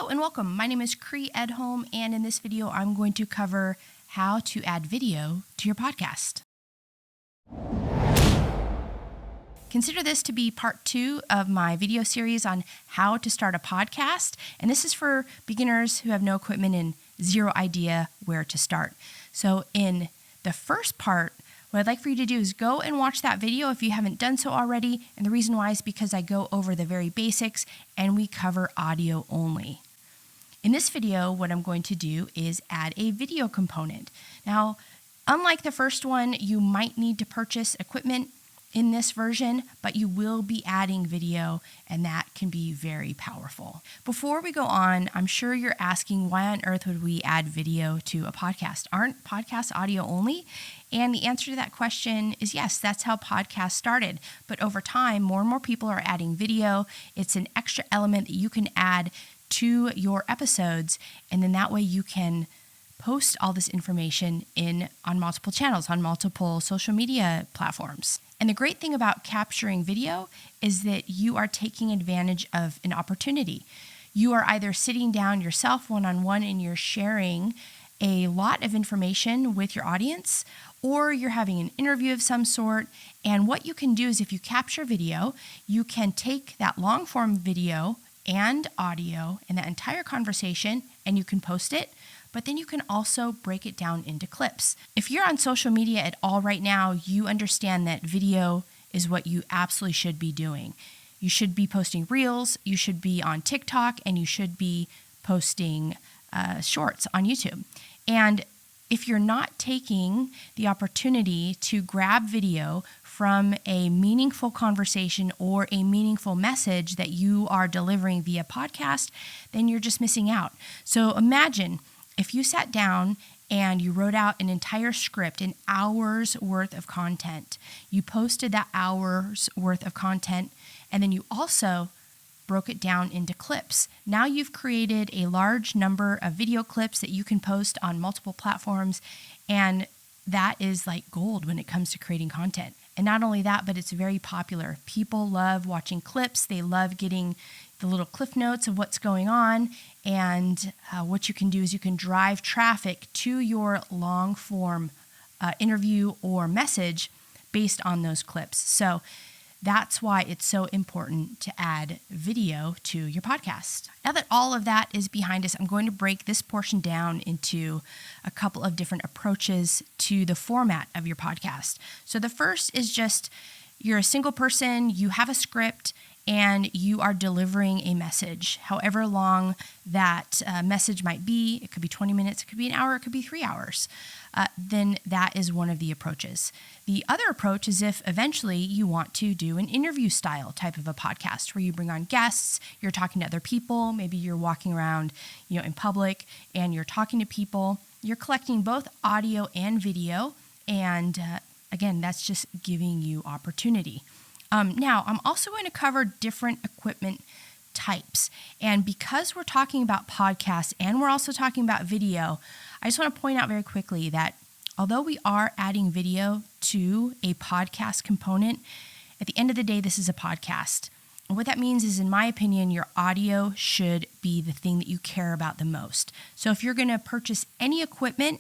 Hello and welcome. My name is Kri Edholm, and in this video, I'm going to cover how to add video to your podcast. Consider this to be part 2 of my video series on how to start a podcast, and this is for beginners who have no equipment and zero idea where to start. So in the first part, what I'd like for you to do is go and watch that video if you haven't done so already, and the reason why is because I go over the very basics and we cover audio only. In this video, what I'm going to do is add a video component. Now, unlike the first one, you might need to purchase equipment in this version, but you will be adding video, and that can be very powerful. Before we go on, I'm sure you're asking, why on earth would we add video to a podcast? Aren't podcasts audio only? And the answer to that question is yes, that's how podcasts started. But over time, more and more people are adding video. It's an extra element that you can add to your episodes, and then that way you can post all this information on multiple channels, on multiple social media platforms. And the great thing about capturing video is that you are taking advantage of an opportunity. You are either sitting down yourself one-on-one and you're sharing a lot of information with your audience, or you're having an interview of some sort. And what you can do is if you capture video, you can take that long-form video and audio and that entire conversation and you can post it. But then you can also break it down into clips. If you're on social media at all right now, you understand that video is what you absolutely should be doing. You should be posting reels, you should be on TikTok, and you should be posting shorts on YouTube. And if you're not taking the opportunity to grab video from a meaningful conversation or a meaningful message that you are delivering via podcast, then you're just missing out. So imagine if you sat down and you wrote out an entire script, an hour's worth of content, you posted that hour's worth of content, and then you also broke it down into clips. Now you've created a large number of video clips that you can post on multiple platforms, and that is like gold when it comes to creating content. And not only that, but it's very popular. People love watching clips. They love getting the little cliff notes of what's going on. And what you can do is you can drive traffic to your long form interview or message based on those clips. So that's why it's so important to add video to your podcast. Now that all of that is behind us, I'm going to break this portion down into a couple of different approaches to the format of your podcast. So the first is just you're a single person, you have a script, and you are delivering a message, however long that message might be. It could be 20 minutes, it could be an hour, it could be 3 hours. Then that is one of the approaches. The other approach is if eventually you want to do an interview style type of a podcast where you bring on guests, you're talking to other people, maybe you're walking around, in public and you're talking to people. You're collecting both audio and video, and again, that's just giving you opportunity. Now, I'm also going to cover different equipment types. And because we're talking about podcasts and we're also talking about video, I just want to point out very quickly that although we are adding video to a podcast component, at the end of the day, this is a podcast. And what that means is, in my opinion, your audio should be the thing that you care about the most. So if you're going to purchase any equipment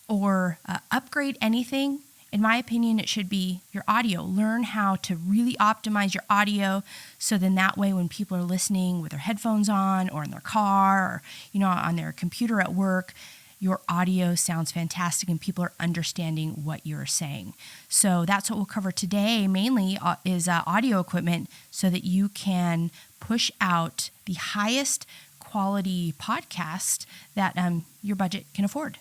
or upgrade anything, in my opinion, it should be your audio. Learn how to really optimize your audio so then that way when people are listening with their headphones on or in their car or, on their computer at work, your audio sounds fantastic and people are understanding what you're saying. So that's what we'll cover today mainly is audio equipment so that you can push out the highest quality podcast that your budget can afford.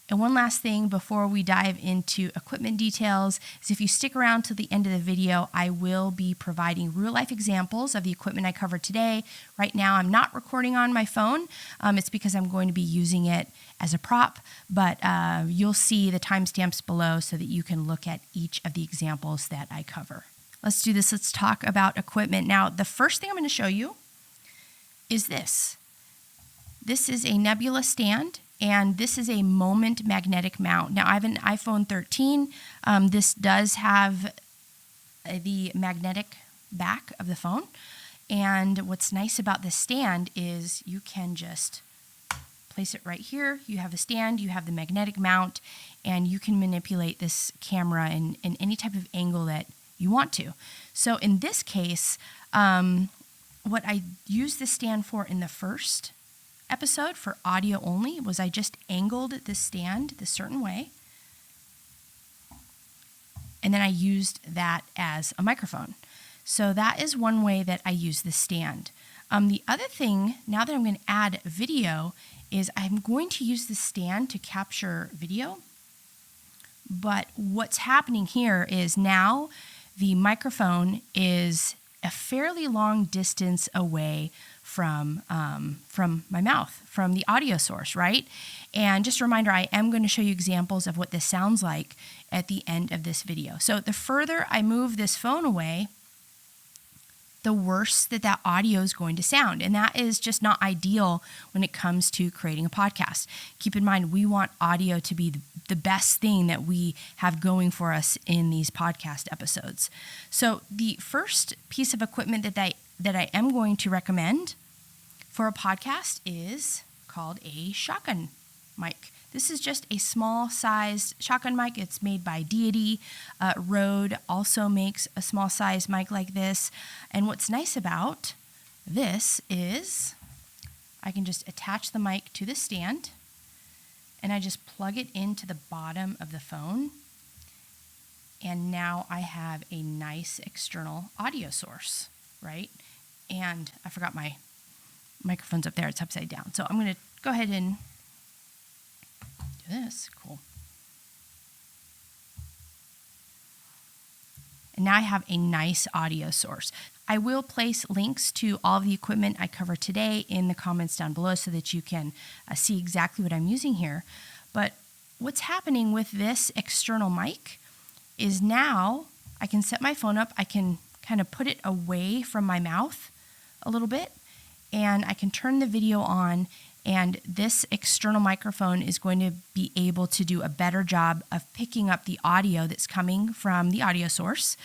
And one last thing before we dive into equipment details is if you stick around to the end of the video, I will be providing real-life examples of the equipment I covered today. Right now, I'm not recording on my phone. It's because I'm going to be using it as a prop, but you'll see the timestamps below so that you can look at each of the examples that I cover. Let's do this. Let's talk about equipment. Now, the first thing I'm going to show you is this. This is a Nebula stand. And this is a Moment magnetic mount. Now, I have an iPhone 13. This does have the magnetic back of the phone. And what's nice about this stand is you can just place it right here. You have a stand, you have the magnetic mount, and you can manipulate this camera in any type of angle that you want to. So in this case, what I used this stand for in the first episode for audio only was I just angled this stand this certain way, and then I used that as a microphone. So that is one way that I use the stand. The other thing, now that I'm going to add video, is I'm going to use the stand to capture video. But what's happening here is now the microphone is a fairly long distance away from my mouth, from the audio source, right? And just a reminder, I am going to show you examples of what this sounds like at the end of this video. So the further I move this phone away, the worse that audio is going to sound. And that is just not ideal when it comes to creating a podcast. Keep in mind, we want audio to be the best thing that we have going for us in these podcast episodes. So the first piece of equipment that I am going to recommend for a podcast is called a shotgun mic. This is just a small-sized shotgun mic. It's made by Deity. Rode also makes a small-sized mic like this. And what's nice about this is I can just attach the mic to the stand, and I just plug it into the bottom of the phone. And now I have a nice external audio source, right? And I forgot my microphone's up there. It's upside down. So I'm going to go ahead and this. Cool. And now I have a nice audio source. I will place links to all of the equipment I cover today in the comments down below so that you can see exactly what I'm using here. But what's happening with this external mic is now I can set my phone up. I can kind of put it away from my mouth a little bit, and I can turn the video on. And this external microphone is going to be able to do a better job of picking up the audio that's coming from the audio source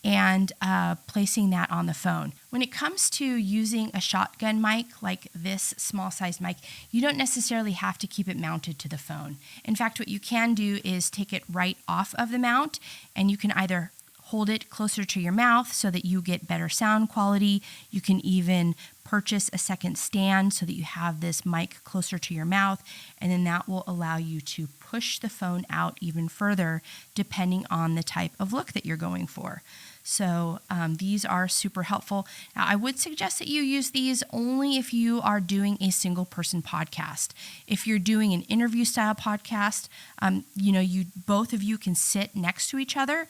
and placing that on the phone. When it comes to using a shotgun mic like this small size mic, you don't necessarily have to keep it mounted to the phone. In fact, what you can do is take it right off of the mount, and you can either hold it closer to your mouth so that you get better sound quality. You can even purchase a second stand so that you have this mic closer to your mouth, and then that will allow you to push the phone out even further depending on the type of look that you're going for. So these are super helpful. Now, I would suggest that you use these only if you are doing a single person podcast. If you're doing an interview style podcast, both of you can sit next to each other.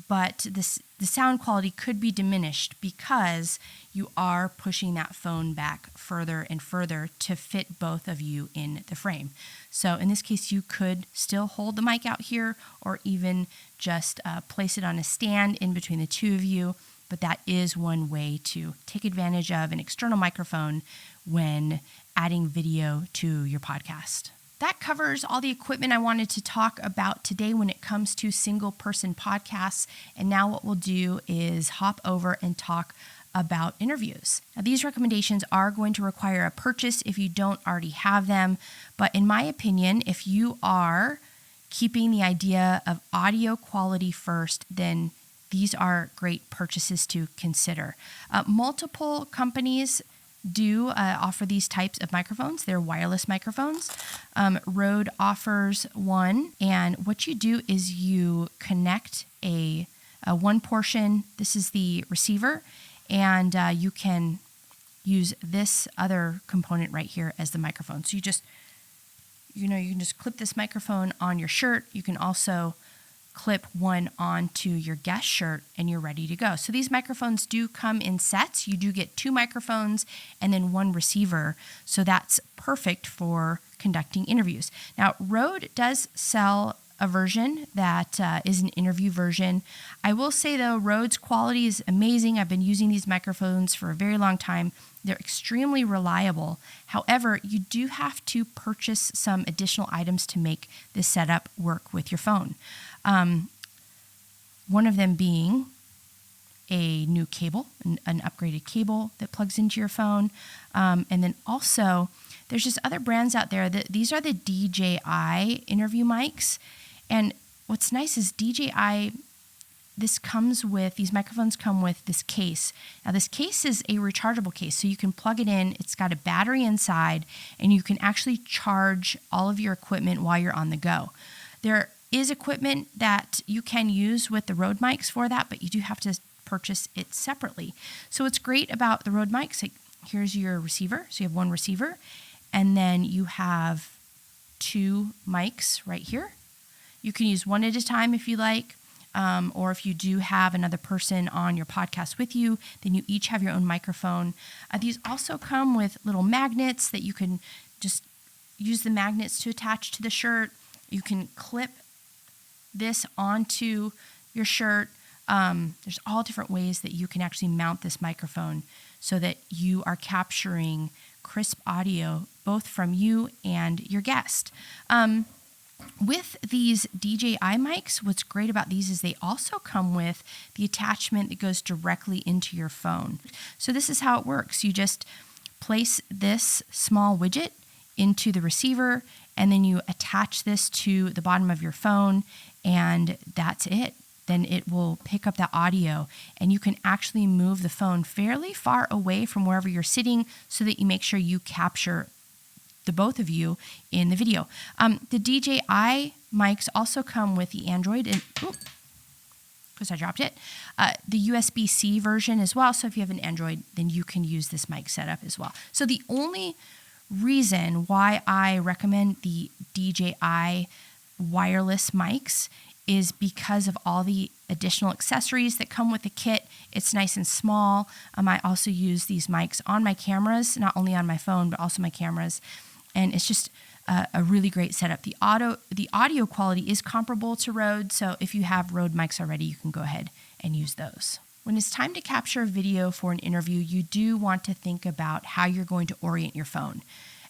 But the sound quality could be diminished because you are pushing that phone back further and further to fit both of you in the frame. So in this case, you could still hold the mic out here or even just place it on a stand in between the two of you. But that is one way to take advantage of an external microphone when adding video to your podcast. That covers all the equipment I wanted to talk about today when it comes to single person podcasts. And now what we'll do is hop over and talk about interviews. Now, these recommendations are going to require a purchase if you don't already have them. But in my opinion, if you are keeping the idea of audio quality first, then these are great purchases to consider. Multiple companies do offer these types of microphones. They're wireless microphones. Rode offers one, and what you do is you connect a one portion. This is the receiver, and you can use this other component right here as the microphone. So you can just clip this microphone on your shirt. You can also clip one onto your guest shirt and you're ready to go. So these microphones do come in sets. You do get 2 microphones and then 1 receiver. So that's perfect for conducting interviews. Now, Rode does sell a version that is an interview version. I will say though, Rode's quality is amazing. I've been using these microphones for a very long time. They're extremely reliable. However, you do have to purchase some additional items to make this setup work with your phone. One of them being a new cable, an upgraded cable that plugs into your phone. And then also, there's just other brands out there that these are the DJI interview mics. And what's nice is DJI, these microphones come with this case. Now this case is a rechargeable case, so you can plug it in. It's got a battery inside, and you can actually charge all of your equipment while you're on the go. There is equipment that you can use with the Rode mics for that, but you do have to purchase it separately. So what's great about the Rode mics, like here's your receiver. So you have one receiver, and then you have 2 mics right here. You can use one at a time if you like. Or if you do have another person on your podcast with you, then you each have your own microphone. These also come with little magnets that you can just use the magnets to attach to the shirt. You can clip this onto your shirt. There's all different ways that you can actually mount this microphone so that you are capturing crisp audio both from you and your guest. With these DJI mics, what's great about these is they also come with the attachment that goes directly into your phone. So this is how it works. You just place this small widget into the receiver, and then you attach this to the bottom of your phone, and that's it. Then it will pick up that audio, and you can actually move the phone fairly far away from wherever you're sitting so that you make sure you capture the both of you in the video. The DJI mics also come with the Android and because I dropped it, the USB-C version as well. So if you have an Android, then you can use this mic setup as well. So the only reason why I recommend the DJI wireless mics is because of all the additional accessories that come with the kit. It's nice and small. I also use these mics on my cameras, not only on my phone, but also my cameras. And it's just a really great setup. The audio quality is comparable to Rode, so if you have Rode mics already, you can go ahead and use those. When it's time to capture a video for an interview, you do want to think about how you're going to orient your phone.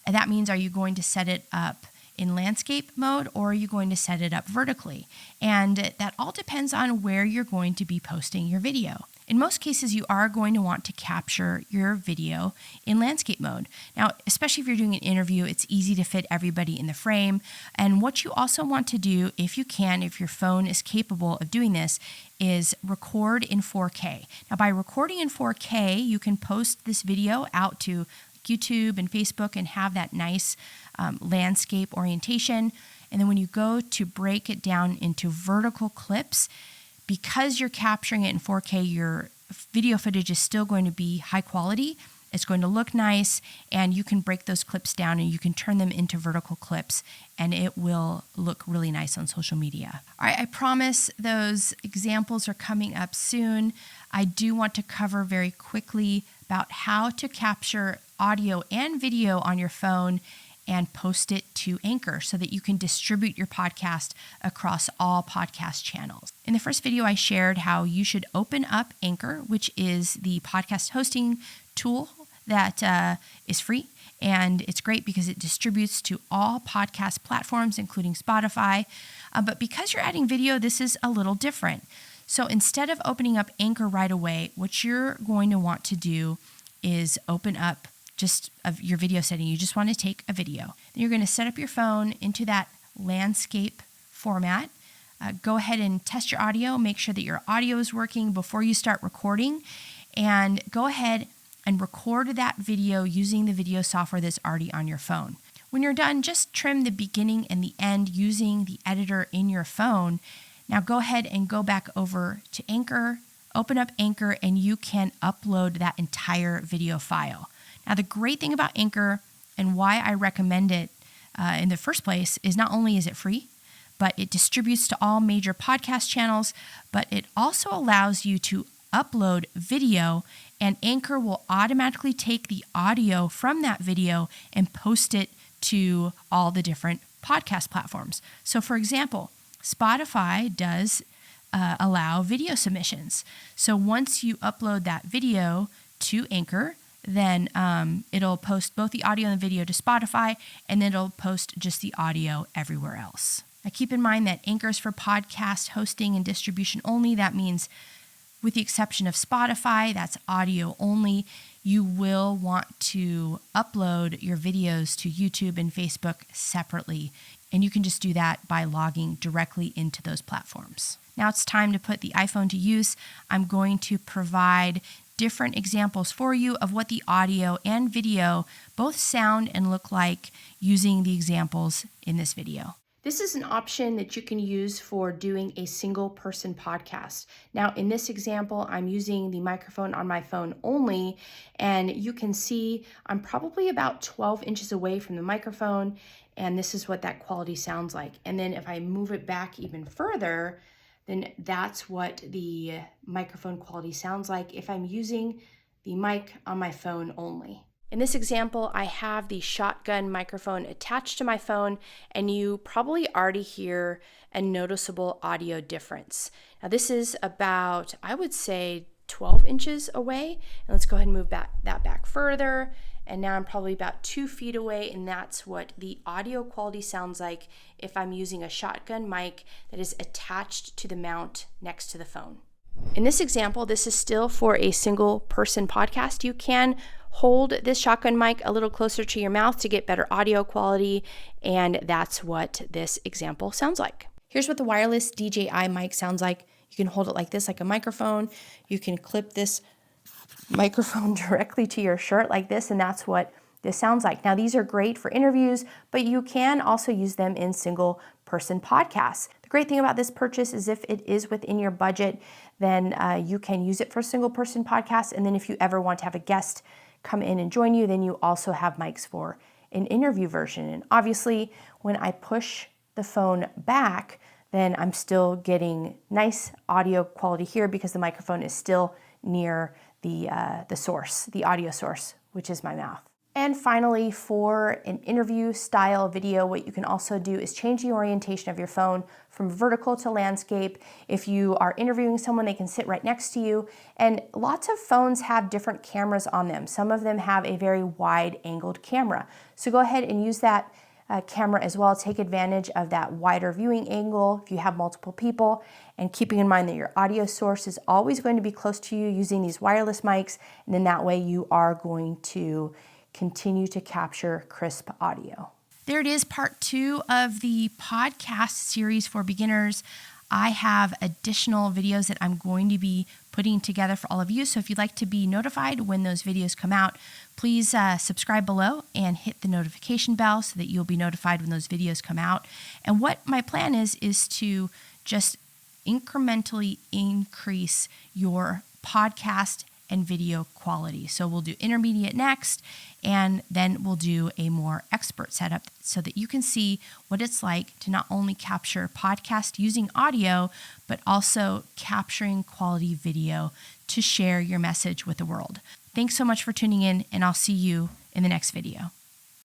And that means, are you going to set it up in landscape mode, or are you going to set it up vertically? And that all depends on where you're going to be posting your video. In most cases, you are going to want to capture your video in landscape mode. Now, especially if you're doing an interview, it's easy to fit everybody in the frame. And what you also want to do, if you can, if your phone is capable of doing this, is record in 4K. Now, by recording in 4K, you can post this video out to YouTube and Facebook and have that nice landscape orientation. And then when you go to break it down into vertical clips, because you're capturing it in 4K, your video footage is still going to be high quality. It's going to look nice, and you can break those clips down and you can turn them into vertical clips, and it will look really nice on social media. All right, I promise those examples are coming up soon. I do want to cover very quickly about how to capture audio and video on your phone and post it to Anchor so that you can distribute your podcast across all podcast channels. In the first video, I shared how you should open up Anchor, which is the podcast hosting tool that is free. And it's great because it distributes to all podcast platforms, including Spotify. But because you're adding video, this is a little different. So instead of opening up Anchor right away, what you're going to want to do is open up just your video setting. You just want to take a video. Then you're going to set up your phone into that landscape format. Go ahead and test your audio. Make sure that your audio is working before you start recording. And go ahead and record that video using the video software that's already on your phone. When you're done, just trim the beginning and the end using the editor in your phone. Now go ahead and go back over to Anchor, open up Anchor, and you can upload that entire video file. Now, the great thing about Anchor and why I recommend it in the first place is not only is it free, but it distributes to all major podcast channels, but it also allows you to upload video, and Anchor will automatically take the audio from that video and post it to all the different podcast platforms. So, for example, Spotify does allow video submissions. So once you upload that video to Anchor, then it'll post both the audio and the video to Spotify, and then it'll post just the audio everywhere else. Now keep in mind that Anchor is for podcast hosting and distribution only. That means With the exception of Spotify, that's audio only, you will want to upload your videos to YouTube and Facebook separately. And you can just do that by logging directly into those platforms. Now it's time to put the iPhone to use. I'm going to provide different examples for you of what the audio and video both sound and look like using the examples in this video. This is an option that you can use for doing a single person podcast. Now, in this example, I'm using the microphone on my phone only, and you can see I'm probably about 12 inches away from the microphone, and this is what that quality sounds like. And then if I move it back even further, then that's what the microphone quality sounds like if I'm using the mic on my phone only. In this example, I have the shotgun microphone attached to my phone, and you probably already hear a noticeable audio difference. Now this is about, I would say, 12 inches away. And let's go ahead and move that back further. And now I'm probably about 2 feet away, and that's what the audio quality sounds like if I'm using a shotgun mic that is attached to the mount next to the phone. In this example, this is still for a single person podcast. You can hold this shotgun mic a little closer to your mouth to get better audio quality, and that's what this example sounds like. Here's what the wireless DJI mic sounds like. You can hold it like this, like a microphone. You can clip this microphone directly to your shirt like this, and that's what this sounds like. Now, these are great for interviews, but you can also use them in single person podcasts. The great thing about this purchase is if it is within your budget, then you can use it for a single person podcast. And then if you ever want to have a guest come in and join you, then you also have mics for an interview version. And obviously, when I push the phone back, then I'm still getting nice audio quality here because the microphone is still near the source, the audio source, which is my mouth. And finally, for an interview style video, what you can also do is change the orientation of your phone from vertical to landscape. If you are interviewing someone, they can sit right next to you. And lots of phones have different cameras on them. Some of them have a very wide angled camera. So go ahead and use that camera as well. Take advantage of that wider viewing angle if you have multiple people, and keeping in mind that your audio source is always going to be close to you using these wireless mics, and then that way you are going to continue to capture crisp audio. There it is, part 2 of the podcast series for beginners. I have additional videos that I'm going to be putting together for all of you. So if you'd like to be notified when those videos come out, please subscribe below and hit the notification bell so that you'll be notified when those videos come out. And what my plan is to just incrementally increase your podcast and video quality. So we'll do intermediate next, and then we'll do a more expert setup so that you can see what it's like to not only capture podcast using audio, but also capturing quality video to share your message with the world. Thanks so much for tuning in, and I'll see you in the next video.